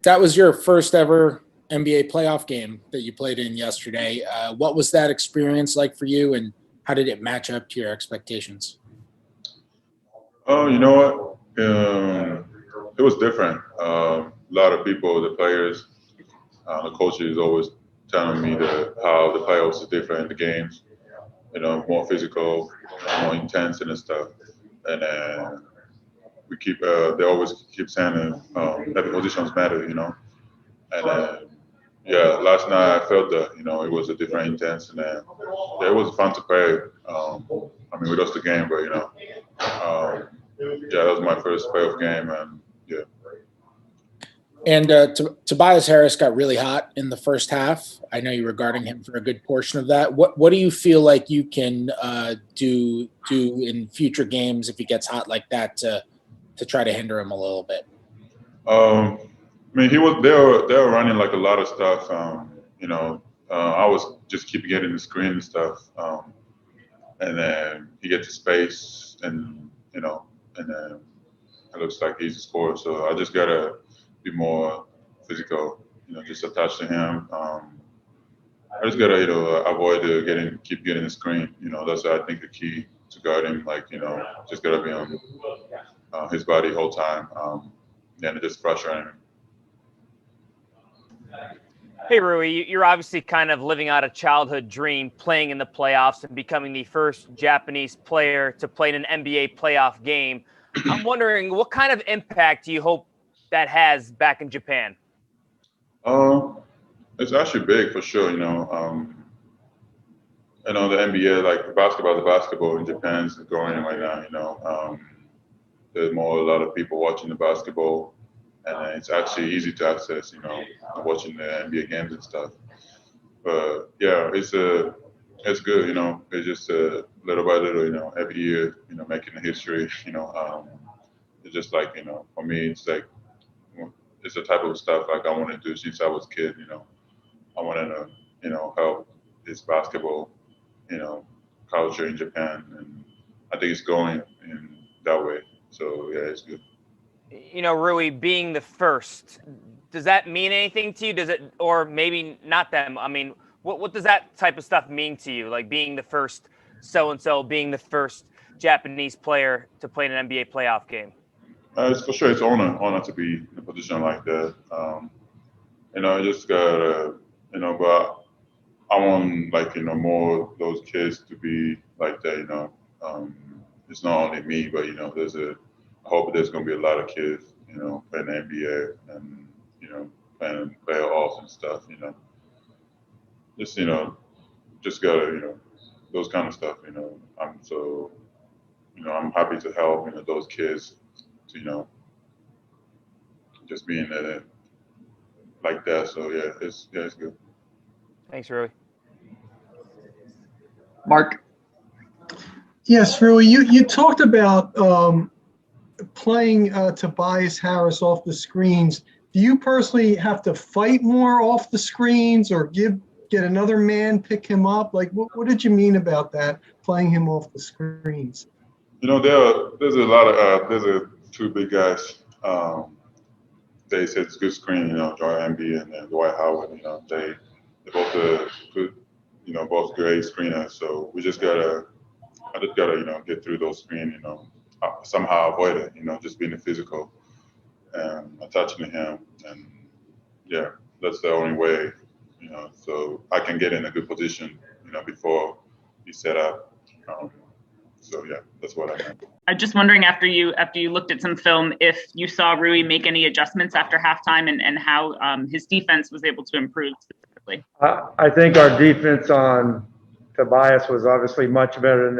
That was your first ever NBA playoff game that you played in yesterday. What was that experience like for you, and how did it match up to your expectations? Oh, you know what? It was different. A lot of people, the players, the coaches always telling me how the playoffs is different in the games. You know, more physical, more intense and stuff. And they always keep saying every positions matter, you know. And yeah, last night I felt that, you know, it was a different intense, and it was fun to play. I mean, we lost the game, but you know, yeah, that was my first playoff game, and yeah. And Tobias Harris got really hot in the first half. I know you were guarding him for a good portion of that. What do you feel like you can do in future games if he gets hot like that to try to hinder him a little bit? I mean, they were running like a lot of stuff. You know, I was just keep getting the screen and stuff, and then he gets to space, and you know, and then it looks like he's a scorer. So I just gotta be more physical, you know, just attached to him. I just gotta, you know, avoid keep getting the screen. You know, that's I think the key to guard him. Like, you know, just gotta be on his body the whole time, and just pressure him. Hey, Rui, you're obviously kind of living out a childhood dream, playing in the playoffs and becoming the first Japanese player to play in an NBA playoff game. I'm wondering, what kind of impact do you hope that has back in Japan? It's actually big for sure. You know, the NBA, like the basketball in Japan is growing right now. You know, there's a lot of people watching the basketball, and it's actually easy to access. You know, watching the NBA games and stuff. But yeah, it's good. You know, it's just little by little. You know, every year, you know, making a history. You know, it's just like, you know, for me, it's like, it's the type of stuff like I want to do since I was a kid. You know, I wanted to, you know, help this basketball, you know, culture in Japan, and I think it's going in that way. So yeah, it's good. You know, Rui, being the first, does that mean anything to you? Does it, or maybe not them? I mean, what does that type of stuff mean to you? Like being the first so-and-so, being the first Japanese player to play in an NBA playoff game? It's for sure. It's an honor to be in a position like that. You know, I just got you know, but I want, like, you know, more of those kids to be like that. You know, it's not only me, but you know, I hope there's gonna be a lot of kids, you know, playing the NBA and, you know, playing playoffs and stuff. You know, just, you know, just gotta, you know, those kind of stuff. You know, I'm happy to help, you know, those kids. To, you know, just being like that. So yeah, it's good. Thanks, Rui. Mark. Yes, Rui, you talked about playing Tobias Harris off the screens. Do you personally have to fight more off the screens, or get another man pick him up? Like, what did you mean about that, playing him off the screens? You know, there's a lot of there's two big guys. They said it's good screen. You know, Joy Embiid and then Dwight Howard. You know, they both good. You know, both great screeners. So I just gotta, you know, get through those screens. You know, somehow avoid it. You know, just being physical and attaching to him, and yeah, that's the only way. You know, so I can get in a good position. You know, before he set up. So yeah, that's what I meant. I'm just wondering, after you looked at some film, if you saw Rui make any adjustments after halftime, and how his defense was able to improve specifically. I think our defense on Tobias was obviously much better than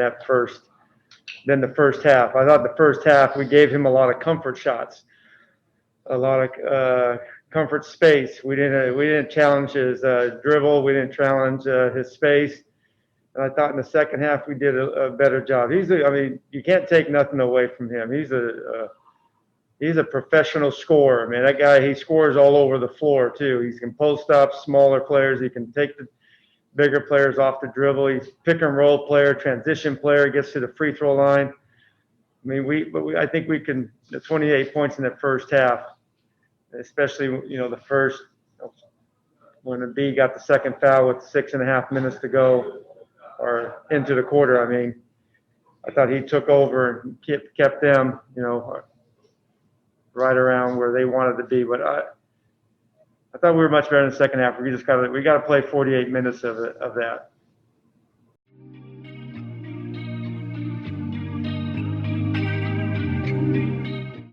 the first half. I thought the first half we gave him a lot of comfort shots, a lot of comfort space. We didn't challenge his dribble. We didn't challenge his space. And I thought in the second half we did a better job. I mean, you can't take nothing away from him. He's a professional scorer, man. That guy, he scores all over the floor too. He can post up smaller players. He can take the bigger players off the dribble. He's pick and roll player, transition player, gets to the free throw line. I mean, I think we can. The 28 points in the first half. especially, the first, when the B got the second foul with 6.5 minutes to go, or into the quarter, I mean. I thought he took over and kept them, right around where they wanted to be. But I thought we were much better in the second half. We got to play 48 minutes of that.